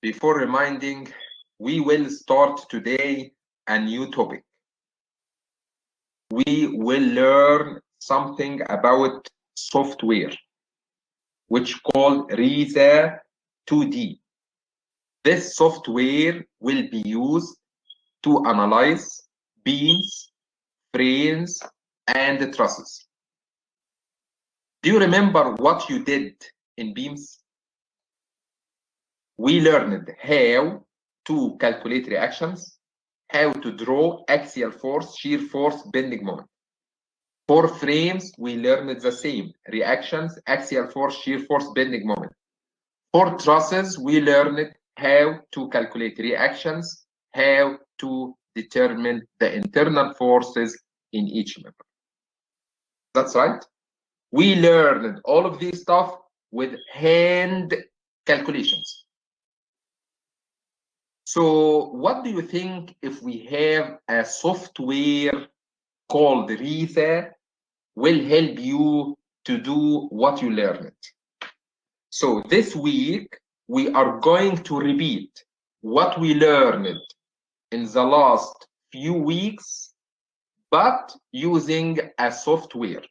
Before reminding, we will start today a new topic. We will learn something about software, which called RISA 2D. This software will be used to analyze beams, frames, and trusses. Do you remember what you did in beams? We learned how to calculate reactions, how to draw axial force, shear force, bending moment. For frames, we learned the same: reactions, axial force, shear force, bending moment. For trusses, we learned how to calculate reactions, how to determine the internal forces in each member. That's right. We learned all of this stuff with hand calculations. So what do you think if we have a software called RISA will help you to do what you learned? So this week, we are going to repeat what we learned in the last few weeks, but using a software.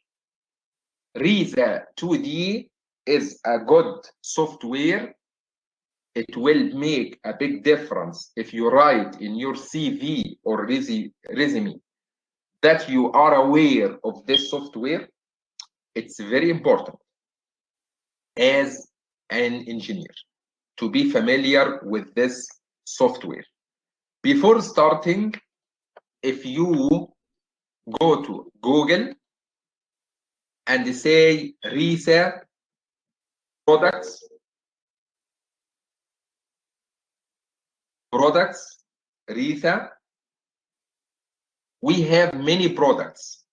RISA 2D is a good software. It will make a big difference if you write in your CV or resume that you are aware of this software. It's very important as an engineer to be familiar with this software. Before starting, if you go to Google and say RISA products, RISA, we have many products.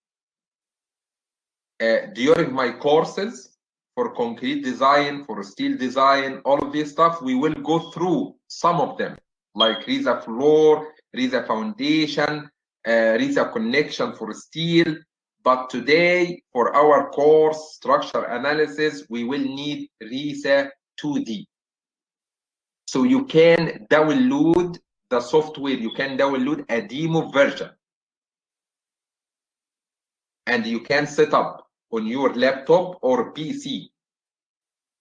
During my courses for concrete design, for steel design, all of this stuff, we will go through some of them, like RISA floor, RISA foundation, RISA connection for steel. But today, for our course structure analysis, we will need RISA 2D. So you can download the software, you can download a demo version. And you can set up on your laptop or PC.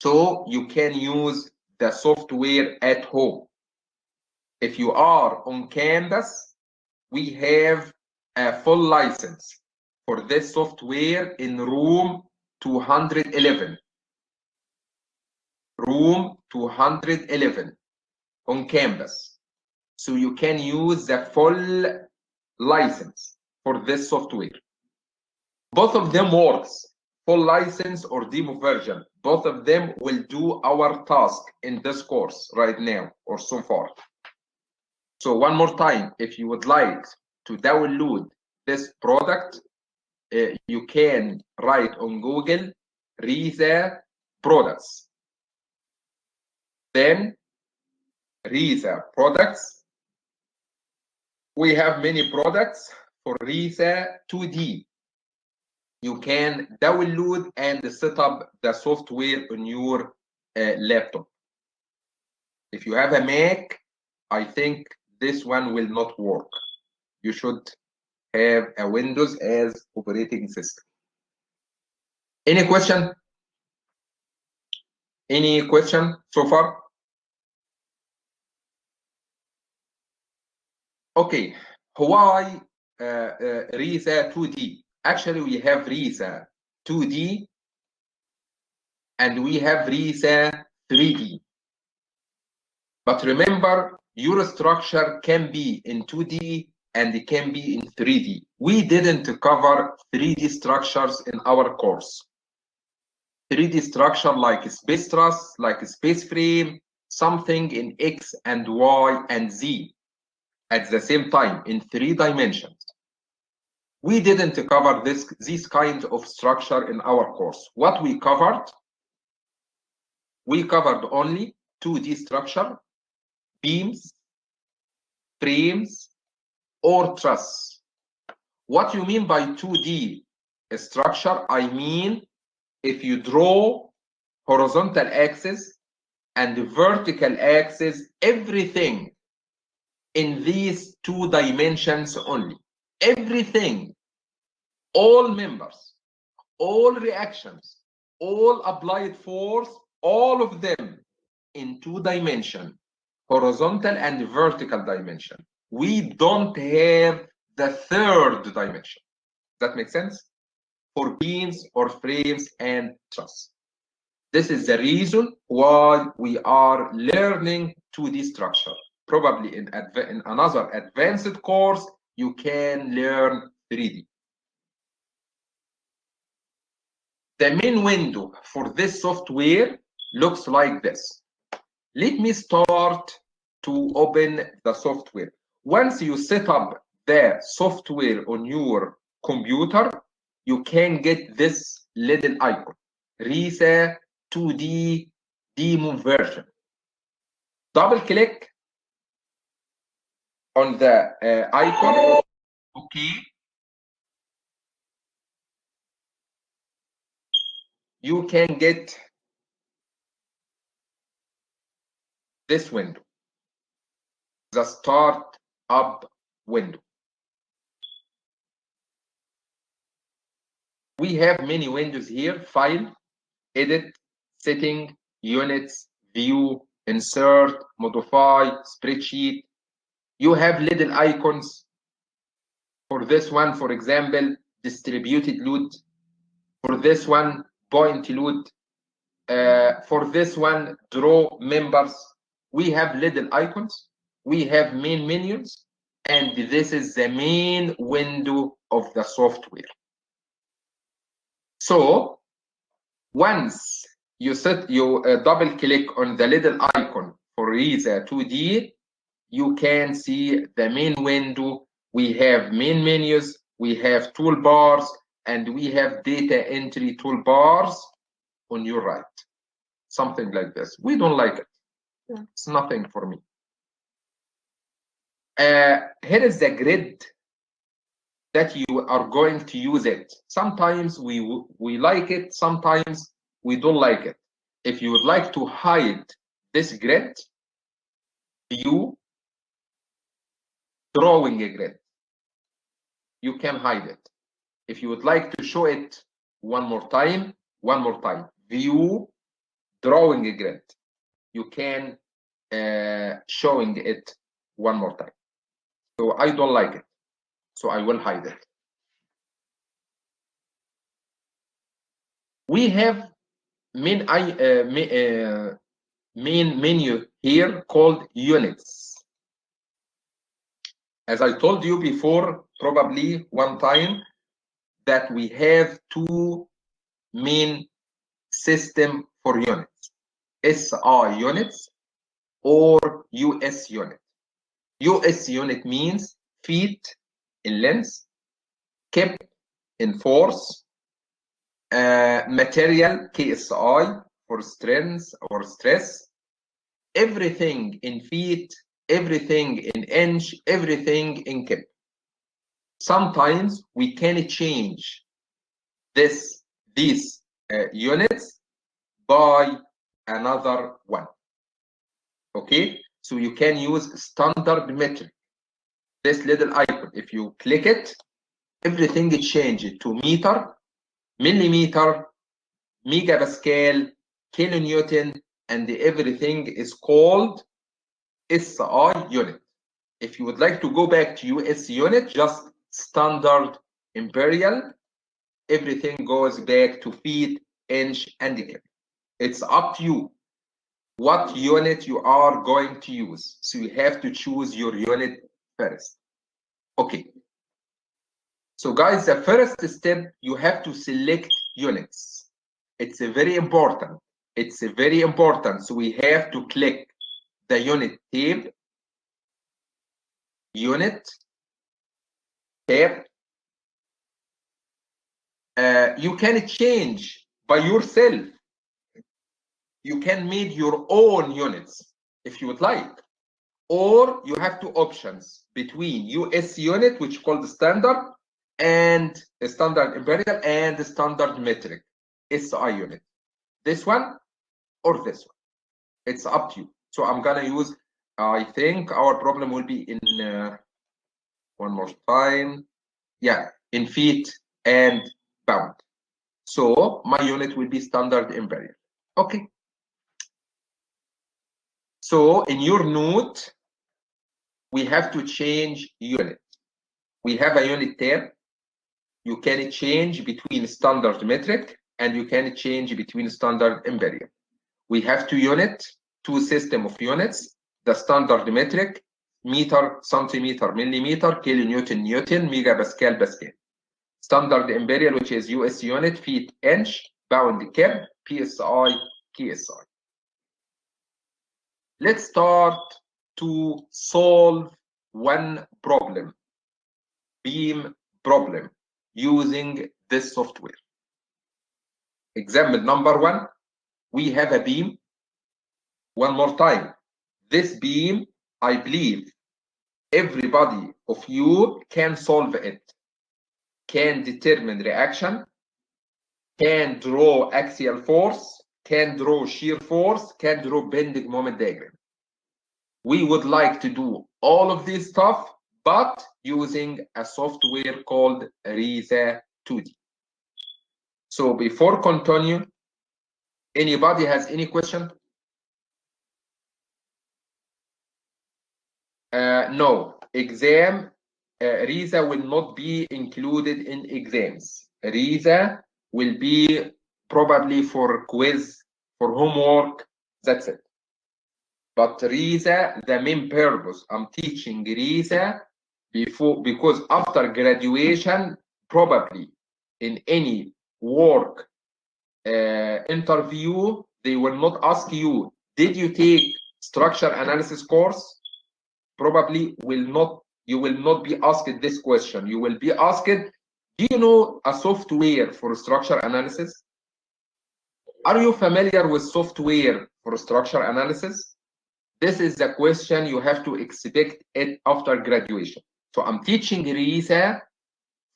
So you can use the software at home. If you are on campus, we have a full license for this software in room 211. Room 211 on campus. So you can use the full license for this software. Both of them works, full license or demo version. Both of them will do our task in this course right now or so far. So one more time, if you would like to download this product, you can write on Google RISA products. Then RISA products. We have many products for RISA 2D. You can download and set up the software on your laptop. If you have a Mac, I think this one will not work. You should have a Windows as operating system. Any question? Any question so far? Okay, why RISA 2D? Actually, we have RISA 2D and we have RISA 3D. But remember, your structure can be in 2D and it can be in 3D. We didn't cover 3D structures in our course. 3D structure like space truss, like space frame, something in X and Y and Z at the same time in 3 dimensions. We didn't cover this kind of structure in our course. What we covered only 2D structure, beams, frames, or truss. What you mean by 2D structure? I mean, if you draw horizontal axis and the vertical axis, everything in these two dimensions only. Everything, all members, all reactions, all applied force, all of them in two dimension, horizontal and vertical dimension. We don't have the third dimension. That makes sense? For beams or frames and truss. This is the reason why we are learning 2D structure. Probably in another advanced course, you can learn 3D. The main window for this software looks like this. Let me start to open the software. Once you set up the software on your computer, you can get this little icon, RISA 2D demo version. Double click on the icon. Okay. You can get this window, the start up window. We have many windows here: file, edit, setting, units, view, insert, modify, spreadsheet. You have little icons. For this one, for example, distributed load. For this one, point load. For this one, draw members. We have little icons. We have main menus. And this is the main window of the software. So once you double click on the little icon for RISA 2D, you can see the main window. We have main menus, we have toolbars, and we have data entry toolbars on your right. Something like this. We don't like it. Yeah. It's nothing for me. Here is the grid that you are going to use it. Sometimes we like it, sometimes we don't like it. If you would like to hide this grid, view, drawing a grid, you can hide it. If you would like to show it one more time, view, drawing a grid, you can showing it one more time. So I don't like it, so I will hide it. We have main menu here called units. As I told you before, probably one time, that we have two main system for units: SI units or US unit. US unit means feet in length, kip in force, material KSI for strength or stress, everything in feet, everything in inch, everything in kip. Sometimes we can change these units by another one. Okay, so you can use standard metric. This little icon, if you click it, everything changes to meter, millimeter, megapascal, kilonewton, and everything is called SI unit. If you would like to go back to US unit, just standard imperial, everything goes back to feet, inch, and kip. It's up to you what unit you are going to use. So you have to choose your unit first. Okay. So guys, the first step, you have to select units. It's very important. It's very important. So we have to click the unit tab, unit tab. You can change by yourself. You can make your own units if you would like, or you have two options between US unit, which is called standard, and standard imperial, and standard metric, SI unit. This one or this one. It's up to you. So I'm gonna use, I think our problem will be in, one more time. Yeah, in feet and pound. So my unit will be standard imperial. Okay. So in your note, we have to change unit. We have a unit tab. You can change between standard metric and you can change between standard imperial. We have two system of units, the standard metric, meter, centimeter, millimeter, kilonewton, newton, megapascal, pascal. Standard imperial, which is US unit, feet, inch, pound, keb, PSI, KSI. Let's start to solve one problem, beam problem, using this software. Example number one, we have a beam. One more time, this beam, I believe everybody of you can solve it, can determine reaction, can draw axial force, can draw shear force, can draw bending moment diagram. We would like to do all of this stuff, but using a software called RISA 2D. So before continue, anybody has any question? No, exam, RISA will not be included in exams. RISA will be probably for quiz, for homework, that's it. But RISA, the main purpose, I'm teaching RISA because after graduation, probably in any work interview, they will not ask you, did you take structure analysis course? Probably you will not be asked this question. You will be asked, do you know a software for structure analysis? Are you familiar with software for structure analysis? This is the question you have to expect it after graduation. So I'm teaching RISA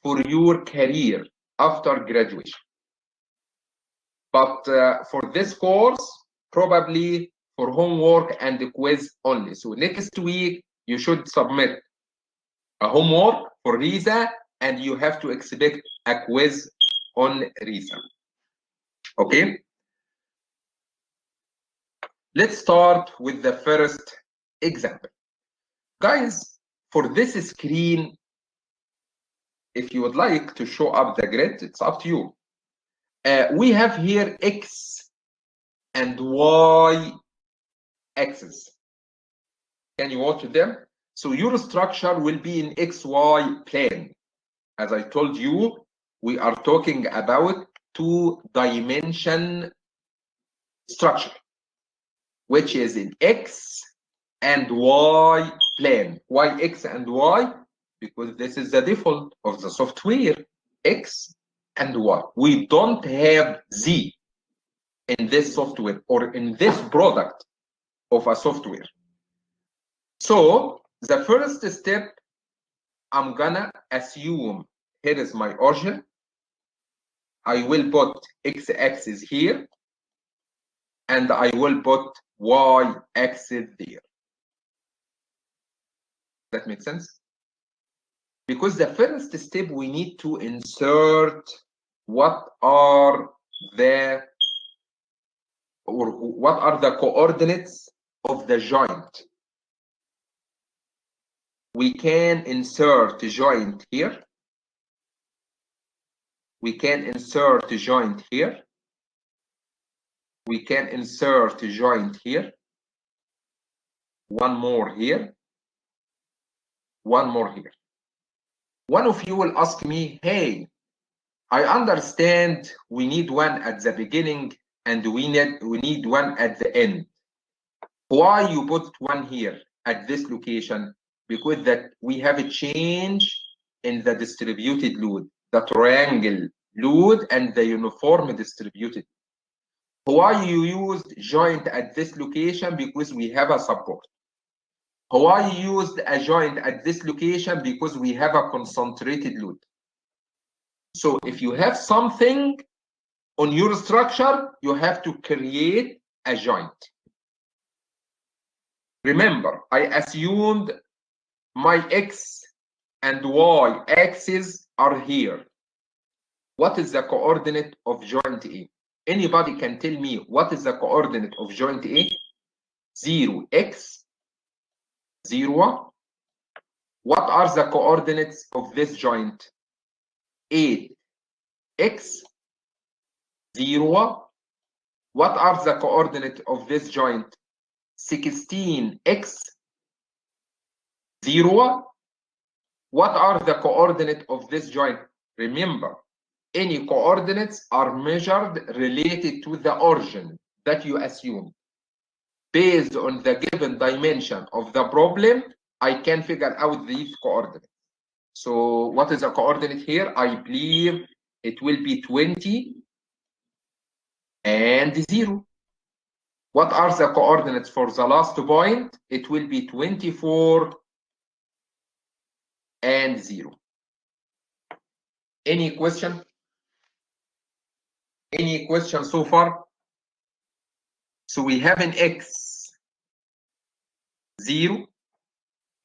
for your career after graduation. But for this course, probably for homework and the quiz only. So next week, you should submit a homework for RISA and you have to expect a quiz on RISA. Okay? Let's start with the first example. Guys, for this screen, if you would like to show up the grid, it's up to you. We have here X and Y axis. Can you watch them? So your structure will be in XY plane. As I told you, we are talking about two-dimension structure, which is in X and Y plane. Why X and Y? Because this is the default of the software, X and Y. We don't have Z in this software or in this product of a software. So the first step, I'm gonna assume here is my origin. I will put X-axis here and I will put Y-axis there. That makes sense? Because the first step, we need to insert what are the coordinates of the joint. We can insert a joint here. We can insert a joint here. We can insert a joint here. One more here. One more here. One of you will ask me, hey, I understand we need one at the beginning and we need one at the end. Why you put one here at this location? Because that we have a change in the distributed load, the triangle load and the uniform distributed. Why you used joint at this location? Because we have a support. Why you used a joint at this location? Because we have a concentrated load. So if you have something on your structure, you have to create a joint. Remember, I assumed my X and Y axes are here. What is the coordinate of joint A? Anybody can tell me what is the coordinate of joint A? 0x, 0. What are the coordinates of this joint? 8x, 0. What are the coordinates of this joint? 16x, 0. What are the coordinates of this joint? Remember, any coordinates are measured related to the origin that you assume. Based on the given dimension of the problem, I can figure out these coordinates. So what is the coordinate here? I believe it will be 20 and 0. What are the coordinates for the last point? It will be 24 and 0. Any question? Any question so far? So we have an X, 0,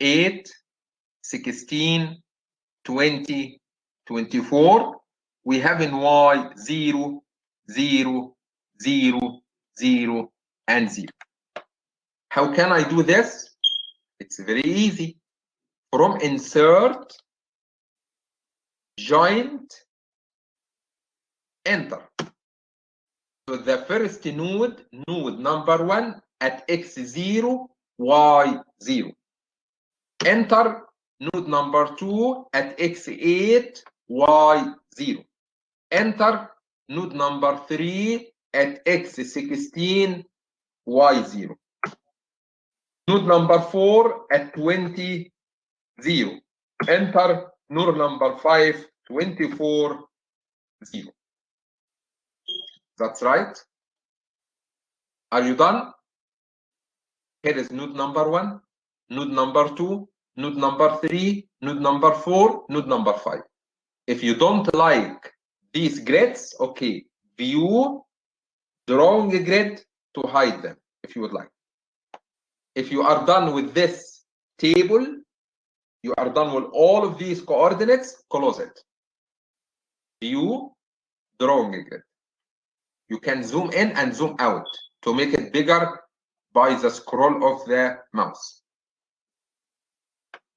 8, 16, 20, 24. We have in Y 0, 0, 0, 0, and 0. How can I do this? It's very easy. From insert, joint, enter. So the first node number 1 at x0, y0. Enter node number 2 at x8, y0. Enter node number 3 at x16, y0. Node number 4 at 20, 0. Enter node number 5, 24, 0. That's right. Are you done? Here is node number 1, node number 2, node number 3, node number 4, node number 5. If you don't like these grids, okay, view, drawing a grid to hide them if you would like. If you are done with this table, you are done with all of these coordinates, close it. View, drawing a grid. You can zoom in and zoom out to make it bigger by the scroll of the mouse.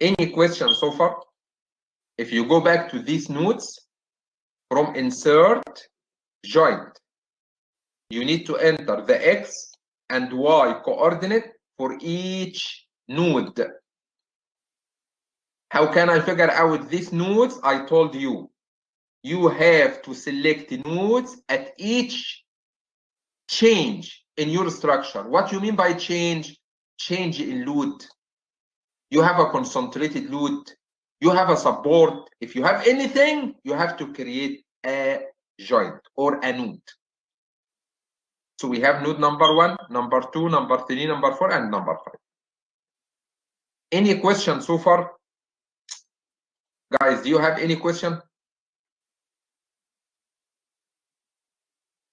Any questions so far? If you go back to these nodes, from insert, joint, you need to enter the X and Y coordinate for each node. How can I figure out these nodes? I told you, you have to select nodes at each change in your structure. What you mean by change? Change in load. You have a concentrated load. You have a support. If you have anything, you have to create a joint or a node. So we have node number 1, number 2, number 3, number 4, and number 5. Any question so far? Guys, do you have any question?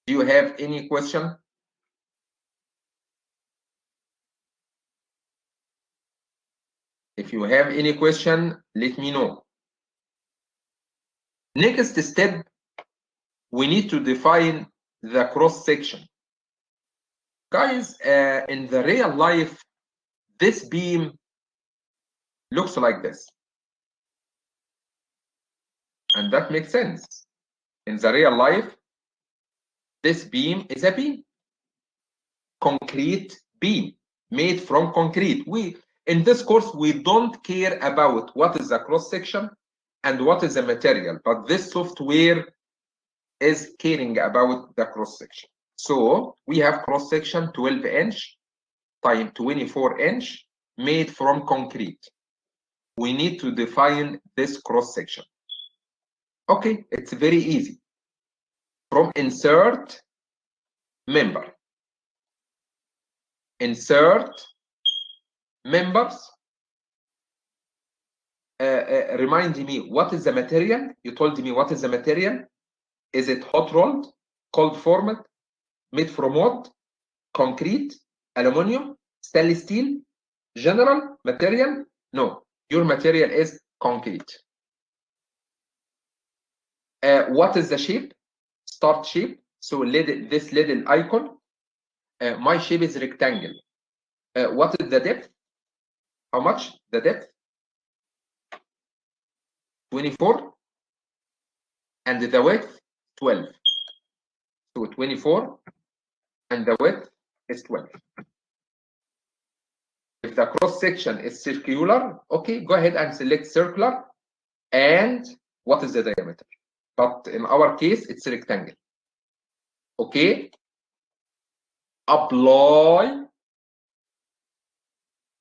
Do you have any question? If you have any question, let me know. Next step, we need to define the cross section. Guys, in the real life, this beam looks like this. And that makes sense. In the real life, this beam is a beam. Concrete beam made from concrete. In this course, we don't care about what is the cross section and what is the material, but this software is caring about the cross section. So we have cross section 12 inch times 24 inch made from concrete. We need to define this cross section. Okay, it's very easy. From insert, member. Insert, members. Remind me, what is the material? You told me what is the material? Is it hot rolled, cold formed, made from what? Concrete, aluminum, stainless steel? General material? No, your material is concrete. What is the shape? Start shape. So this little icon. My shape is rectangle. What is the depth? How much? The depth? 24. And the width? 12. So 24 and the width is 12. If the cross section is circular, okay, go ahead and select circular. And what is the diameter? But in our case, it's rectangle. Okay. Apply.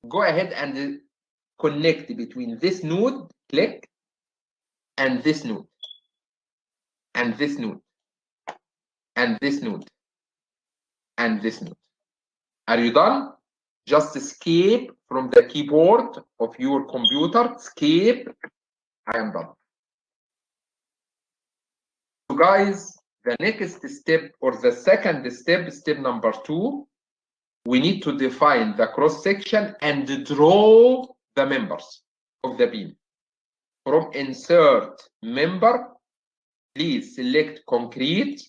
Go ahead and connect between this node, click, and this node, and this node, and this node, and this node. Are you done? Just escape from the keyboard of your computer. Escape. I am done. So guys, the next step or the second step, step number 2, we need to define the cross section and draw the members of the beam. From insert member, please select concrete,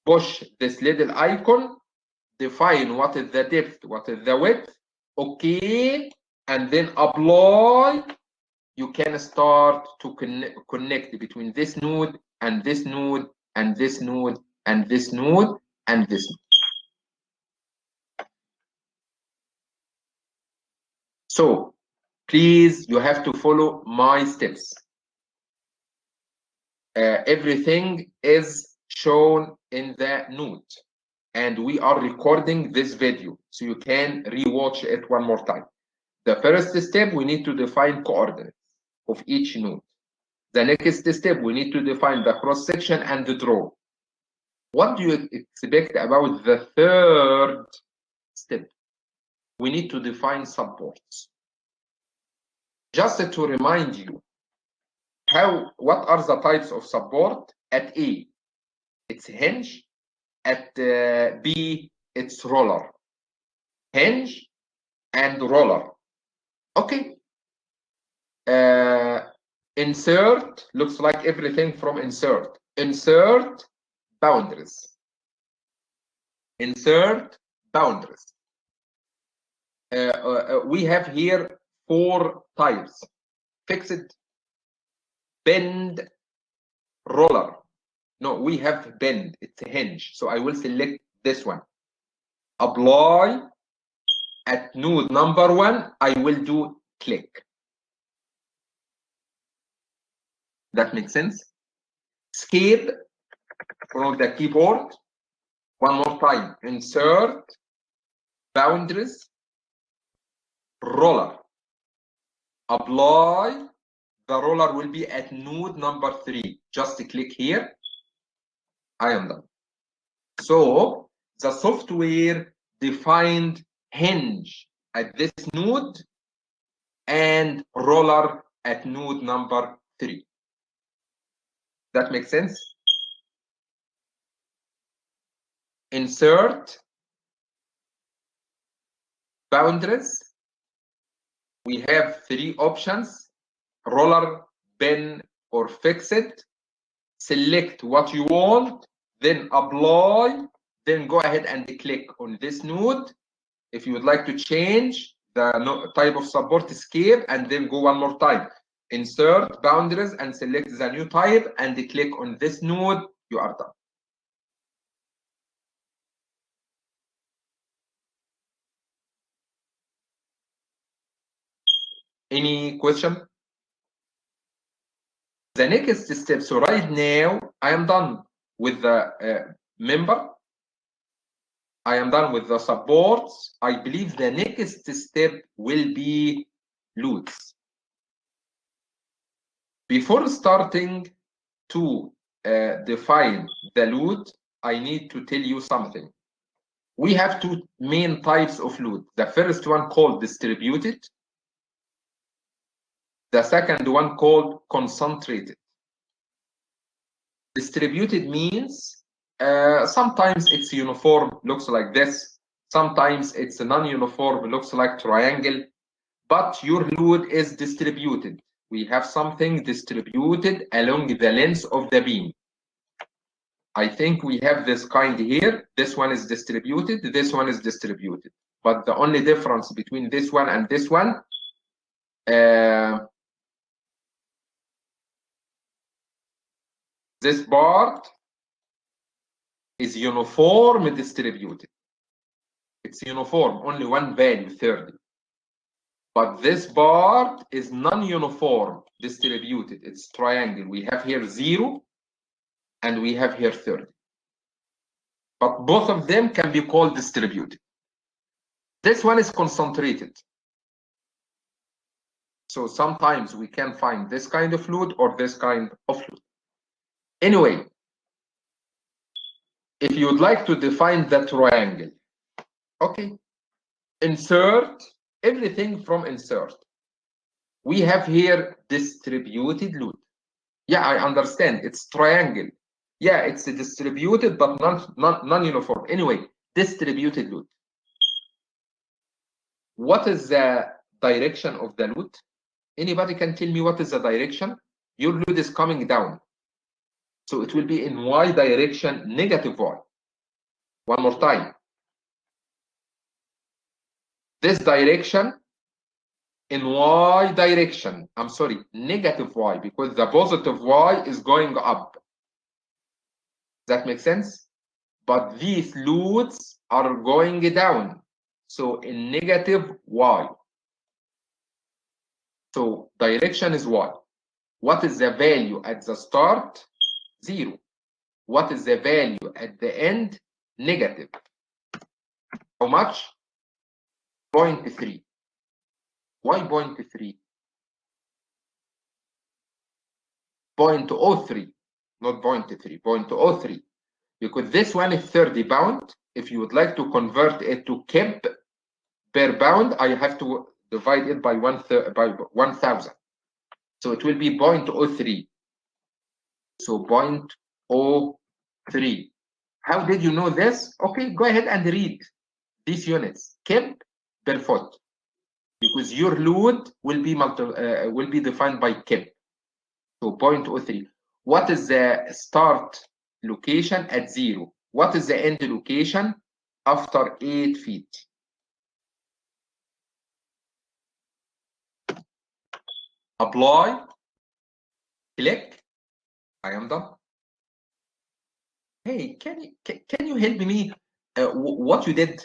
push this little icon, define what is the depth, what is the width, okay, and then apply. You can start to connect between this node and this node and this node and this node and this node. So please, you have to follow my steps. Everything is shown in the note, and we are recording this video, so you can rewatch it one more time. The first step, we need to define coordinates of each node. The next step, we need to define the cross section and the draw. What do you expect about the third step? We need to define supports. Just to remind you, what are the types of support? At A, it's hinge. At B, it's roller. Hinge and roller. Okay. Insert looks like everything from insert. Insert boundaries. Insert boundaries. We have here 4 types: fixed, bend, roller. No, we have bend, it's a hinge. So I will select this one. Apply. At node number 1, I will do click. That makes sense? Escape from the keyboard. One more time. Insert, boundaries, roller. Apply. The roller will be at node number 3. Just click here. I am done. So the software defined hinge at this node and roller at node number 3. That makes sense? Insert, boundaries. We have 3 options: roller, bend, or fixed. Select what you want, then apply, then go ahead and click on this node. If you would like to change the type of support, escape, and then go one more time. Insert boundaries and select the new type and click on this node. You are done. Any question? The next step, so right now I am done with the member. I am done with the supports. I believe the next step will be loads. Before starting to define the load, I need to tell you something. We have 2 main types of load. The first one called distributed. The second one called concentrated. Distributed means sometimes it's uniform, looks like this. Sometimes it's non-uniform, looks like triangle. but your load is distributed. We have something distributed along the length of the beam. I think we have this kind here. This one is distributed, this one is distributed. But the only difference between this one and this one, this part is uniform distributed. It's uniform, only one value, 30. But this part is non-uniform distributed. It's triangle. We have here 0 and we have here 30. But both of them can be called distributed. This one is concentrated. So sometimes we can find this kind of load or this kind of load. Anyway, if you would like to define the triangle, okay, insert everything from insert. We have here distributed load. Yeah, I understand. It's triangle. Yeah, it's distributed but non-uniform. Anyway, distributed load. What is the direction of the load? Anybody can tell me what is the direction? Your load is coming down. So it will be in y direction, negative y. One more time. This direction in y direction. I'm sorry, negative y, because the positive y is going up. Does that make sense? But these loads are going down. So in negative y. So direction is y. What is the value at the start? 0. What is the value at the end? Negative. How much? 0.3. Why 0.3? 0.03, not 0.3, 0.03. Because this one is 30 pound. If you would like to convert it to keb per pound, I have to divide it by 1,000. So it will be 0.03. So 0.03. How did you know this? Okay, go ahead and read these units. Keb per foot. Because your load will be defined by keb. So 0.03. What is the start location at 0? What is the end location after 8 feet? Apply, click. I am done. Hey, can you help me what you did?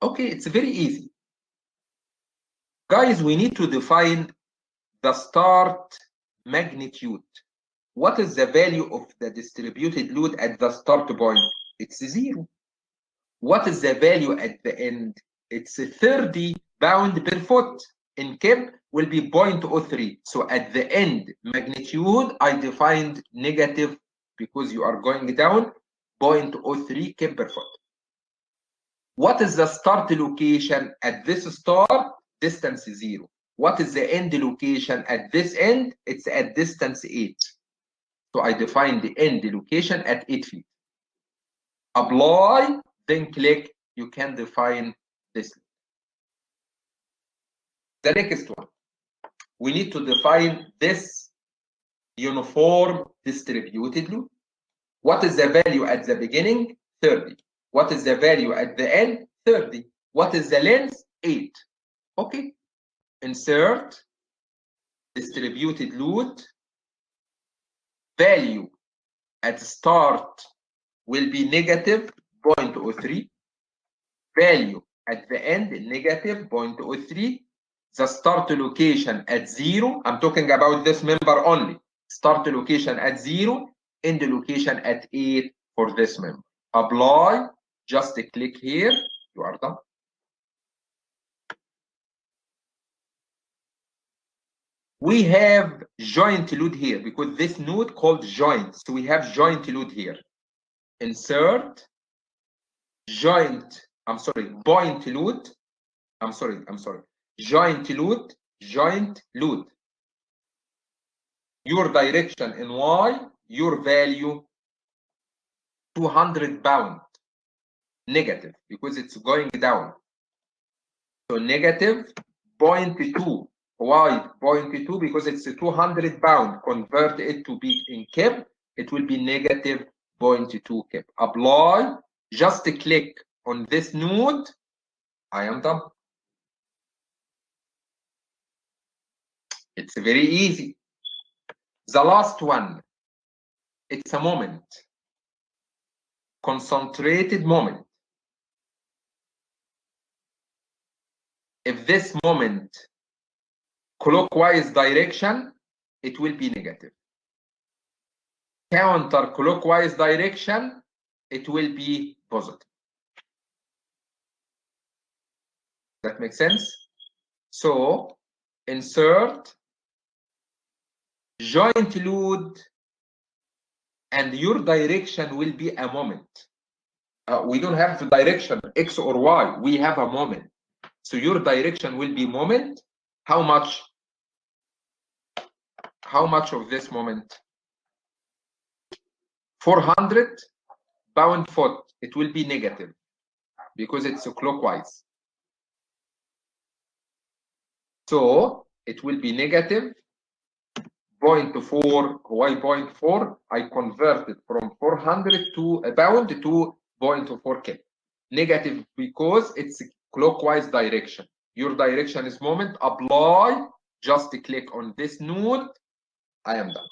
Okay, it's very easy. Guys, we need to define the start magnitude. What is the value of the distributed load at the start point? It's 0. What is the value at the end? It's 30 pound per foot. In keb will be 0.03. So at the end magnitude, I defined negative because you are going down, 0.03 keb per foot. What is the start location at this start? Distance 0. What is the end location at this end? It's at distance 8. So I define the end location at 8 feet. Apply, then click. You can define this. The next one, we need to define this uniform distributed load. What is the value at the beginning? 30. What is the value at the end? 30. What is the length? 8. Okay. Insert distributed load. Value at start will be negative 0.03. Value at the end negative 0.03. The start location at 0. I'm talking about this member only. Start location at 0. End location at 8 for this member. Apply. Just click here. You are done. We have joint load here because this node called joint. So we have joint load here. Insert joint. I'm sorry, point load. I'm sorry. Joint load. Joint load. Your direction in Y, your value 200 pound. Negative because it's going down. So negative 0.2. Why 0.2? Because it's a 200 pound. Convert it to be in keb, it will be negative 0.2 keb. Apply, just click on this node. I am done. It's very easy. The last one, it's a moment. Concentrated moment. If this moment clockwise direction, it will be negative. Counterclockwise direction, it will be positive. That makes sense? So insert joint load and your direction will be a moment. We don't have the direction X or Y, we have a moment. So your direction will be moment. How much? How much of this moment? 400 pound-foot. It will be negative because it's clockwise. So it will be negative 0.4. Why 0.4? I converted from 400 to a pound to 0.4 kg. Negative because it's clockwise direction. Your direction is moment. Apply. Just click on this node. I am done.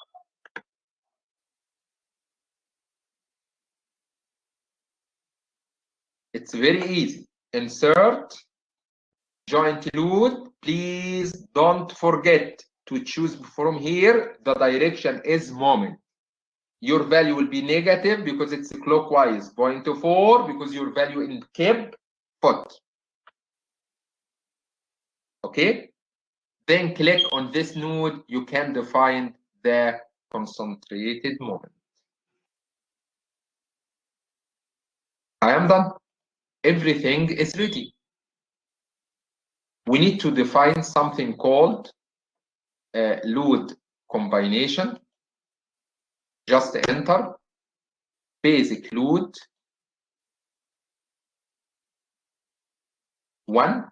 It's very easy. Insert joint load. Please don't forget to choose from here. The direction is moment. Your value will be negative because it's clockwise. 0.4 because your value in keb foot. Okay. Then click on this node. You can define the concentrated moment. I am done. Everything is ready. We need to define something called load combination. Just enter basic load 1,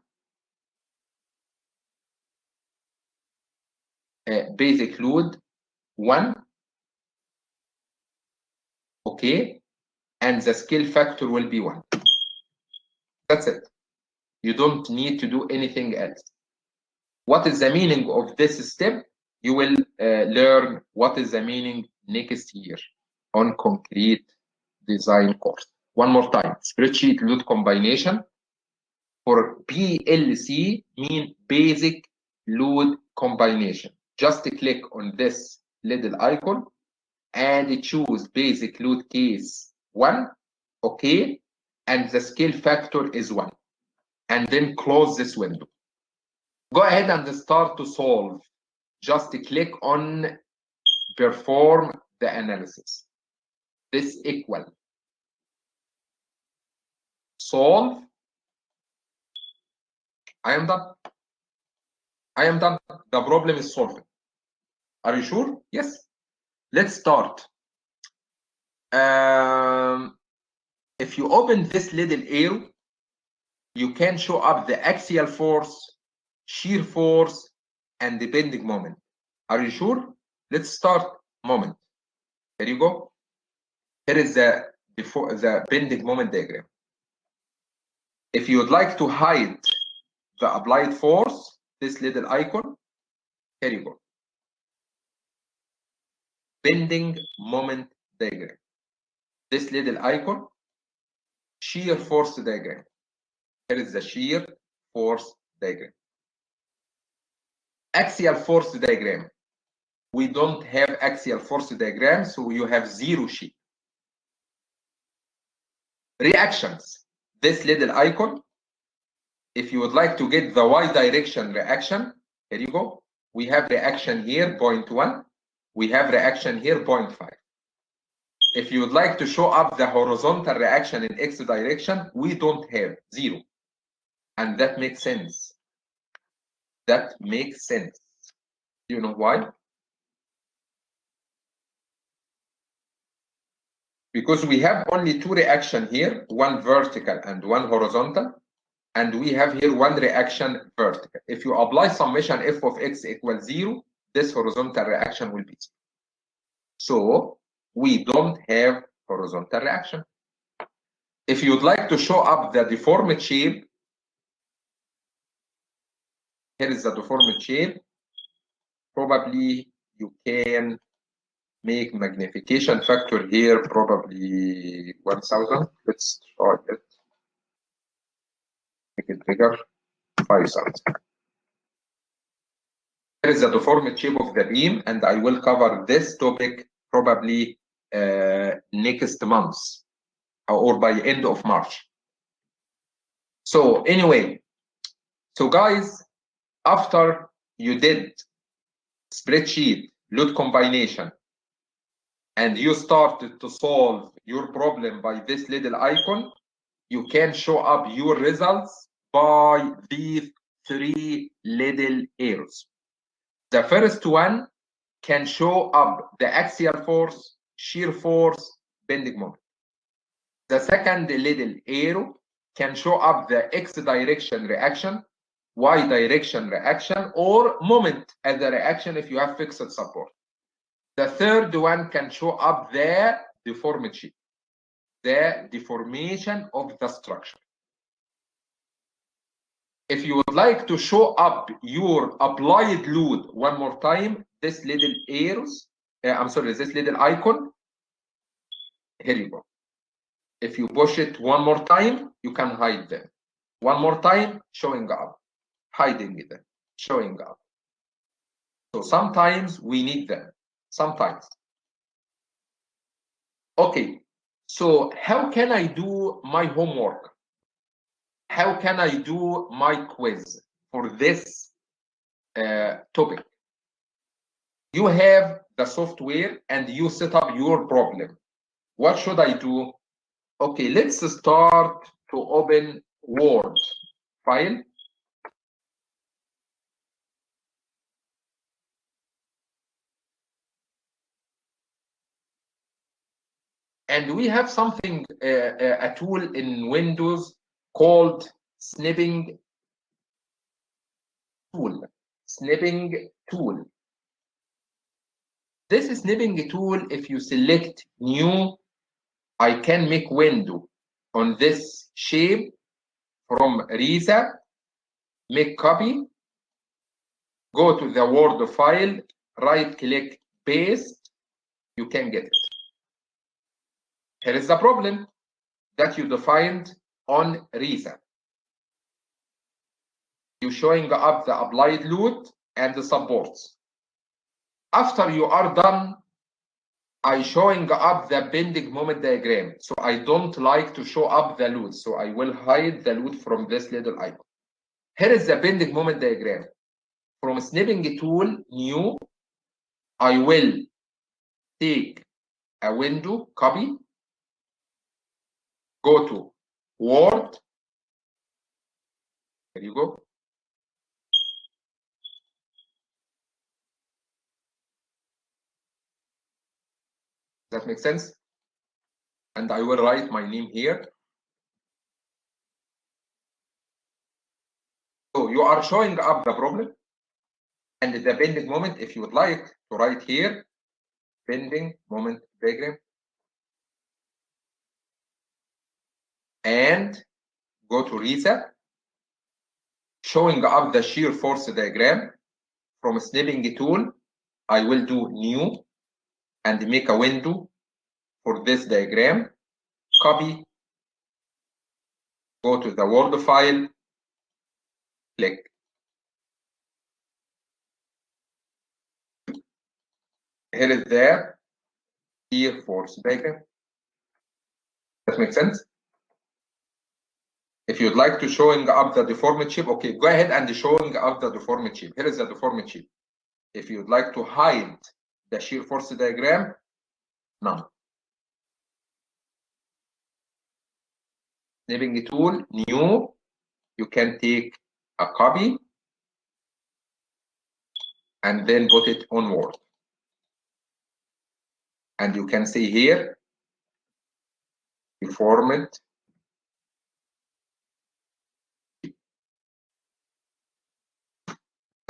basic load 1, okay, and the scale factor will be 1. That's it. You don't need to do anything else. What is the meaning of this step? You will learn what is the meaning next year on concrete design course. One more time, spreadsheet load combination for PLC mean basic load combination. Just click on this little icon and choose basic load case 1, okay, and the scale factor is 1, and then close this window. Go ahead and start to solve. Just click on perform the analysis. This equal. Solve. I am done. I am done. The problem is solved. Are you sure? Yes. Let's start. If you open this little arrow, you can show up the axial force, shear force, and the bending moment. Are you sure? Let's start moment. Here you go. Here is the bending moment diagram. If you would like to hide the applied force, this little icon, here you go. Bending moment diagram. This little icon, shear force diagram. Here is the shear force diagram. Axial force diagram. We don't have axial force diagram, so you have zero shear. Reactions. This little icon. If you would like to get the y direction reaction, here you go. We have reaction here, 0.1. We have reaction here, 0.5. If you would like to show up the horizontal reaction in x direction, we don't have, 0. And that makes sense. That makes sense. Do you know why? Because we have only 2 reactions here, one vertical and one horizontal. and we have here one reaction vertical. If you apply summation f of x equals 0, this horizontal reaction will be 0. So we don't have horizontal reaction. If you'd like to show up the deformed shape, here is the deformed shape. Probably you can make magnification factor here, probably 1000. Let's try it. Make it bigger, 5000. Here is the deformed shape of the beam, and I will cover this topic probably next month or by end of March. So anyway, so guys, after you did spreadsheet load combination and you started to solve your problem by this little icon, you can show up your results by these 3 little arrows. The first one can show up the axial force, shear force, bending moment. The second little arrow can show up the x direction reaction, y direction reaction, or moment as a reaction if you have fixed support. The third one can show up the deformity, the deformation of the structure. If you would like to show up your applied load one more time, this little arrows, this little icon, here you go. If you push it one more time, you can hide them. One more time, showing up, hiding them, showing up. So sometimes we need them, sometimes. Okay, so how can I do my homework? How can I do my quiz for this topic? You have the software and you set up your problem. What should I do? Okay, let's start to open Word file. And we have something, a tool in Windows called snipping tool. Snipping tool. This snipping tool, if you select new, I can make window on this shape from RISA, make copy, go to the Word file, right click, paste, you can get it. Here is the problem that you defined on RISA. You're showing up the applied load and the supports. After you are done, I showing up the bending moment diagram. So I don't like to show up the load. So I will hide the load from this little icon. Here is the bending moment diagram. From snipping tool, new, I will take a window, copy, go to Word. There you go. That makes sense? And I will write my name here. So you are showing up the problem and the bending moment. If you would like to write here, bending moment diagram, and go to RISA, showing up the shear force diagram. From snipping tool, I will do new and make a window for this diagram, copy, go to the Word file, click. Here is the shear force diagram. That makes sense? If you'd like to showing up the deformed shape, okay, go ahead and showing up the deformed shape. Here is the deformed shape. If you'd like to hide the shear force diagram, none. Snipping tool, new, you can take a copy and then put it on Word. And you can see here, deformed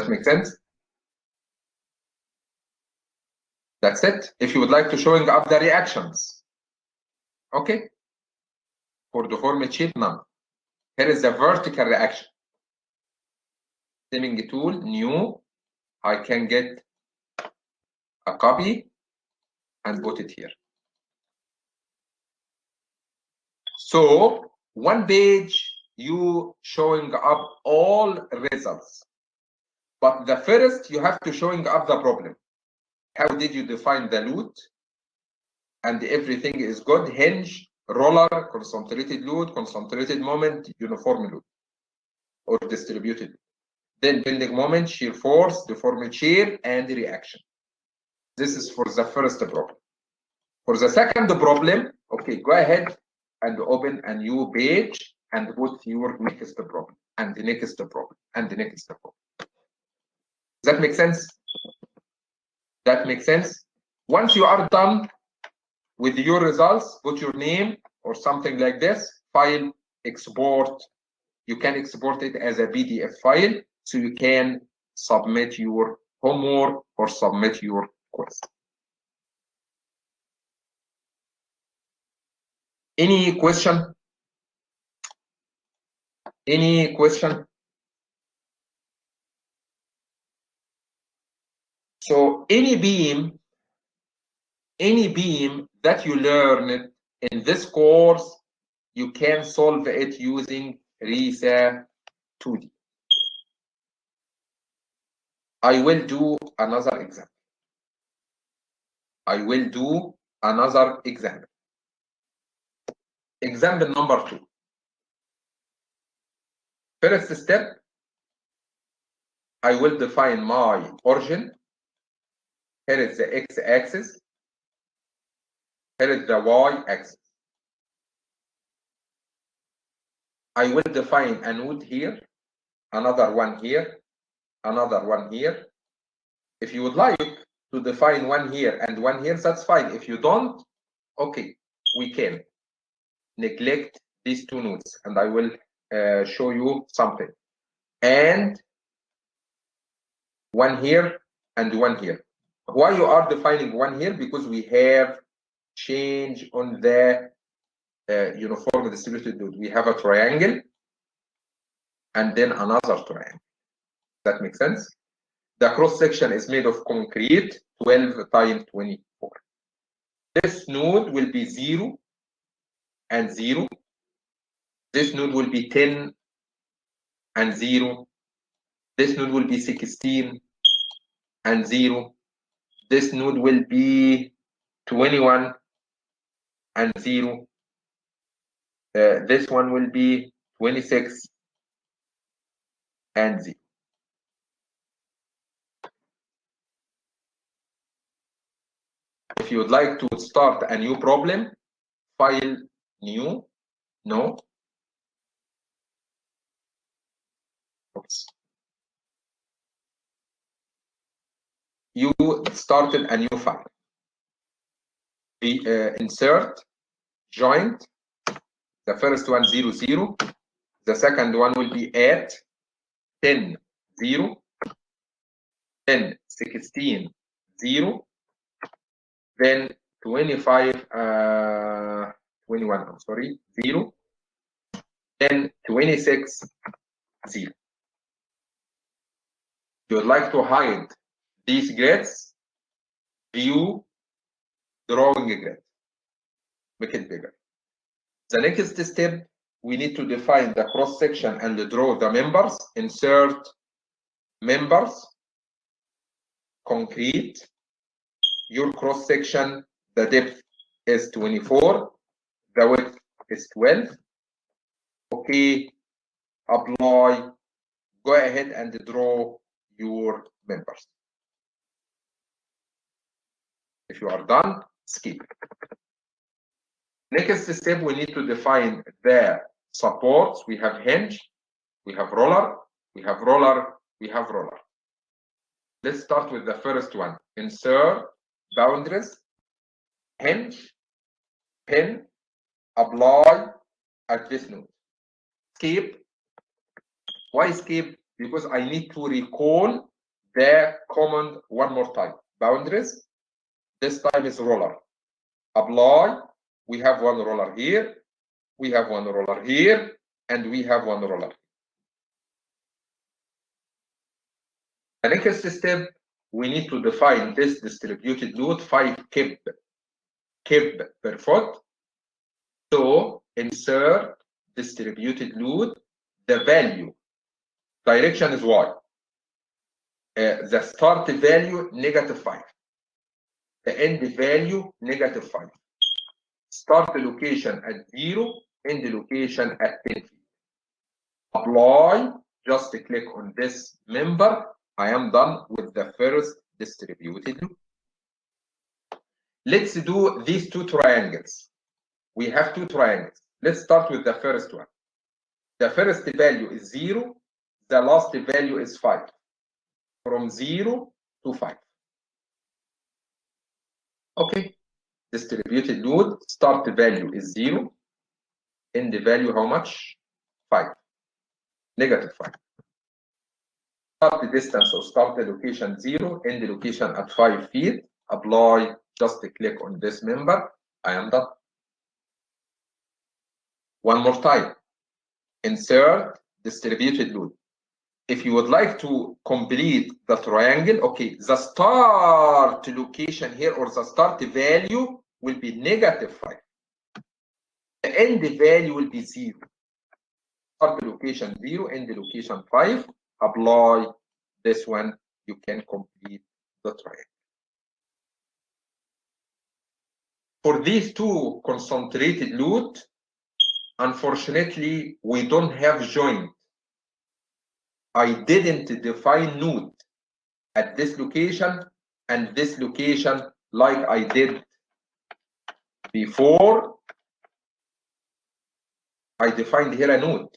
That make sense? That's it. If you would like to showing up the reactions. Okay. For the format sheet, none. Here is the vertical reaction. Stemming tool, new. I can get a copy and put it here. So one page, you showing up all results. But the first, you have to showing up the problem. How did you define the load? And everything is good. Hinge, roller, concentrated load, concentrated moment, uniform load, or distributed. Then bending moment, shear force, deforming shear, and reaction. This is for the first problem. For the second problem, okay, go ahead and open a new page and put your next problem, and the next problem, and the next problem. Does that make sense? That makes sense? Once you are done with your results, put your name or something like this, file, export. You can export it as a PDF file, so you can submit your homework or submit your quiz. Any question? Any question? So any beam that you learn in this course, you can solve it using RISA 2D. I will do another example. Example number 2. First step, I will define my origin. Here is the x-axis. Here is the y-axis. I will define a node here, another one here, another one here. If you would like to define one here and one here, that's fine. If you don't, okay, we can neglect these two nodes, and I will show you something. And one here and one here. Why you are defining one here? Because we have change on the uniform distributed node. We have a triangle and then another triangle. That makes sense? The cross section is made of concrete, 12 times 24. This node will be 0 and 0. This node will be 10 and 0. This node will be 16 and 0. This node will be 21 and 0. This one will be 26 and 0. If you would like to start a new problem, file, new, no. Oops. You started a new file. Insert, joint. The first one 0, 0. The second one will be at 10, 0. Then 16, 0. Then 25, 21, I'm sorry, 0. Then 26, 0. You would like to hide these grids, view, drawing a grid, make it bigger. The next step, we need to define the cross section and draw the members. Insert members, concrete. Your cross section, the depth is 24, the width is 12. Okay, apply. Go ahead and draw your members. If you are done, skip. Next step, we need to define the supports. We have hinge, we have roller, we have roller, we have roller. Let's start with the first one. Insert, boundaries, hinge, pin, apply at this node. Skip. Why skip? Because I need to recall the command one more time. Boundaries. This time is roller. Apply. We have one roller here. We have one roller here. And we have one roller. The next step, we need to define this distributed load 5 kb per foot. So insert distributed load. The value, direction is y. The start value -5. The end value -5. Start location at 0, end location at 10 feet. Apply, just click on this member. I am done with the first distributed load. Let's do these two triangles. We have two triangles. Let's start with the first one. The first value is 0. The last value is 5. From 0 to 5. Okay. Distributed load, start value is 0. End value how much? 5. -5. Start distance or start location 0. End location at 5 feet. Apply. Just click on this member. I am done. One more time. Insert distributed load. If you would like to complete the triangle, okay, the start location here or the start value will be -5. The end value will be 0. Start location 0, end location 5. Apply this one, you can complete the triangle. For these two concentrated load, unfortunately, we don't have joint. I didn't define node at this location and this location like I did before. I defined here a node,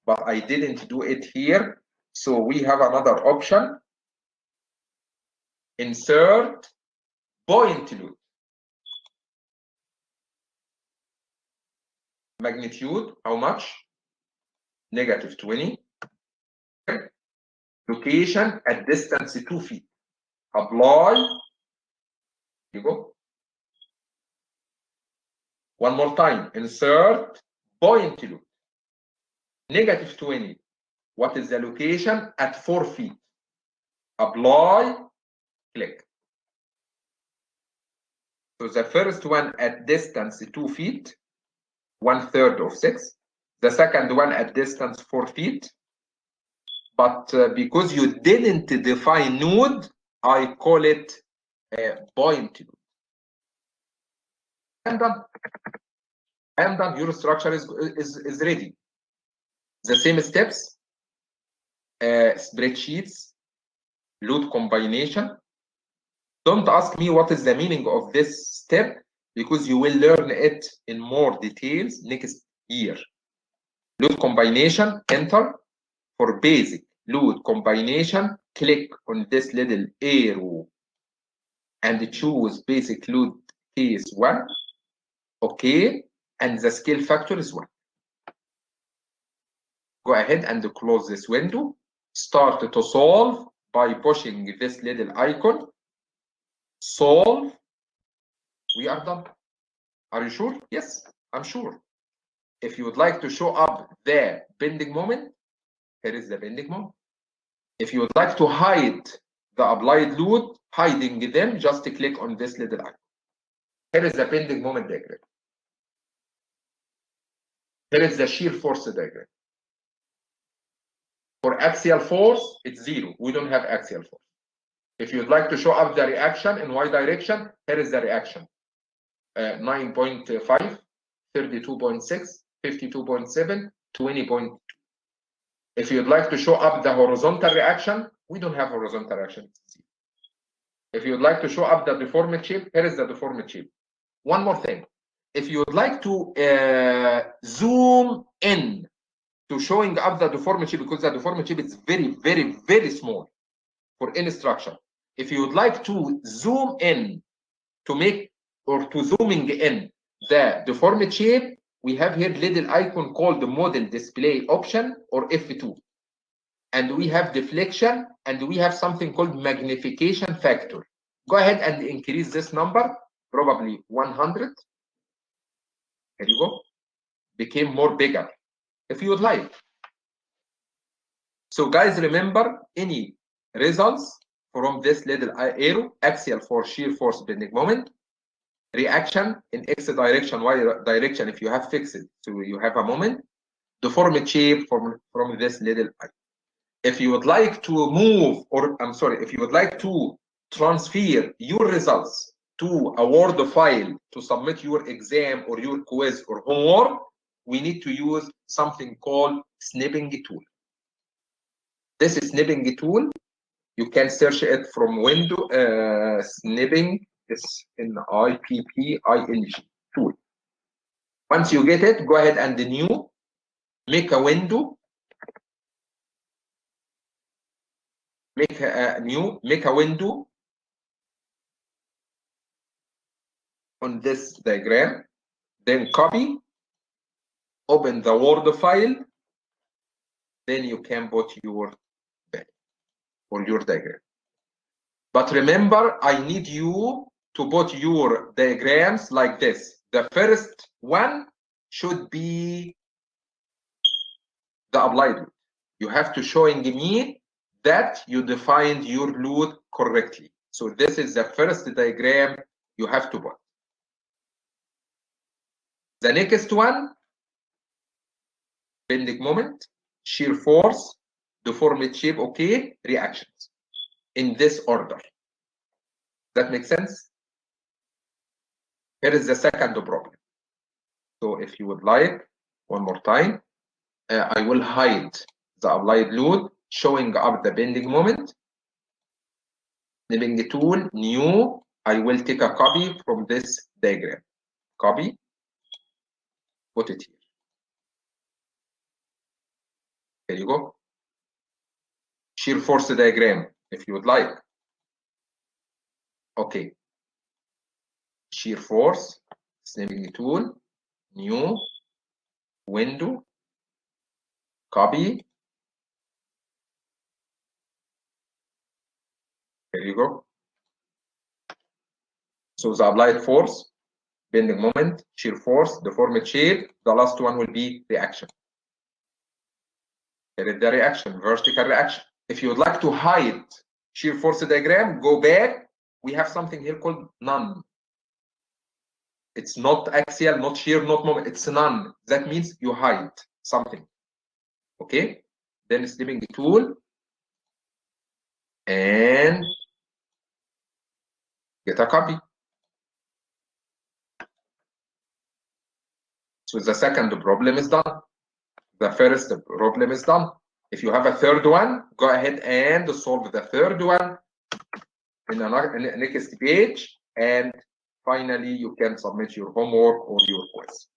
but I didn't do it here. So we have another option. Insert point load. Magnitude, how much? -20. Location at distance 2 feet. Apply. You go. One more time. Insert point load. -20. What is the location? At 4 feet. Apply. Click. So the first one at distance 2 feet, 1/3 of 6. The second one at distance 4 feet. But because you didn't define node, I call it point load. I am done. I am done. Your structure is ready. The same steps, spreadsheets, load combination. Don't ask me what is the meaning of this step because you will learn it in more details next year. Load combination, enter. For basic load combination, click on this little arrow and choose basic load case 1. Okay, and the scale factor is 1. Go ahead and close this window. Start to solve by pushing this little icon. Solve. We are done. Are you sure? Yes, I'm sure. If you would like to show up the bending moment, here is the bending moment. If you would like to hide the applied load, hiding them, just click on this little icon. Here is the bending moment diagram. Here is the shear force diagram. For axial force, it's 0. We don't have axial force. If you'd like to show up the reaction in y direction, here is the reaction. 9.5, 32.6, 52.7, 20.2. If you'd like to show up the horizontal reaction, we don't have horizontal reaction. If you'd like to show up the deformed shape, here is the deformed shape. One more thing. If you would like to zoom in to showing up the deformed shape, because the deformed shape is very, very, very small for any structure. If you would like to zoom in to make or to zooming in the deformed shape, we have here little icon called the model display option or F2. and we have deflection, and we have something called magnification factor. Go ahead and increase this number, probably 100. Here you go. Became more bigger, if you would like. So guys, remember any results from this little arrow: axial force, shear force, bending moment, reaction in X direction, Y direction if you have fixed, so you have a moment, deformed shape from this little eye. If you would like to move, or I'm sorry, if you would like to transfer your results to a Word file to submit your exam or your quiz or homework, we need to use something called snipping tool. This snipping tool, you can search it from window, snipping, SNIPPING tool. Once you get it, go ahead and new, make a window, make a window on this diagram, then copy, open the Word file, then you can put your value or your diagram. But remember, I need you to put your diagrams like this. The first one should be the applied load. You have to showing me that you defined your load correctly. So this is the first diagram you have to put. The next one, bending moment, shear force, deformed shape, okay, reactions. In this order. That makes sense? Here is the second problem. So if you would like, one more time, I will hide the applied load, showing up the bending moment. Snipping tool, new, I will take a copy from this diagram. Copy, put it here. Here you go. Shear force diagram, if you would like. Okay. Shear force, snipping tool, new, window, copy. Here you go. So the applied force, bending moment, shear force, deformed shape. The last one will be reaction. Here is the reaction, vertical reaction. If you would like to hide shear force diagram, go back. We have something here called none. It's not axial, not shear, not moment. It's none. That means you hide something. Okay? Then snipping tool and get a copy. So the second problem is done. The first problem is done. If you have a third one, go ahead and solve the third one in the next page, and finally you can submit your homework or your quiz.